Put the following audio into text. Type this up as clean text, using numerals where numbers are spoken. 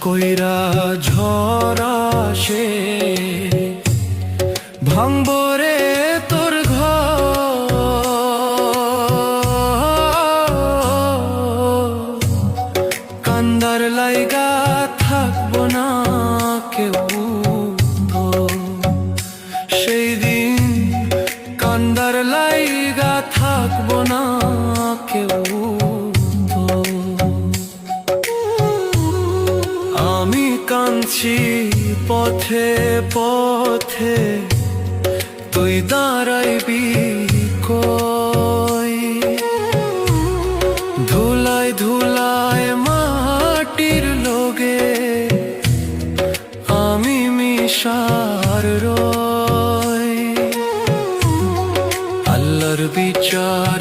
কইরা ঝরা সে ভাঙবরে তোর ঘর। কান্দার লাইগা থাকবো না কেউ তো, সেই দিন কান্দার লাইগা থাকবো না কেউ তো। আমি কাঁদছি পথে পথে, তুই দাঁড়াইবি কই? ধুলায় ধুলায় মাটির লোগে আমি মিশার রই। আল্লাহর বিচার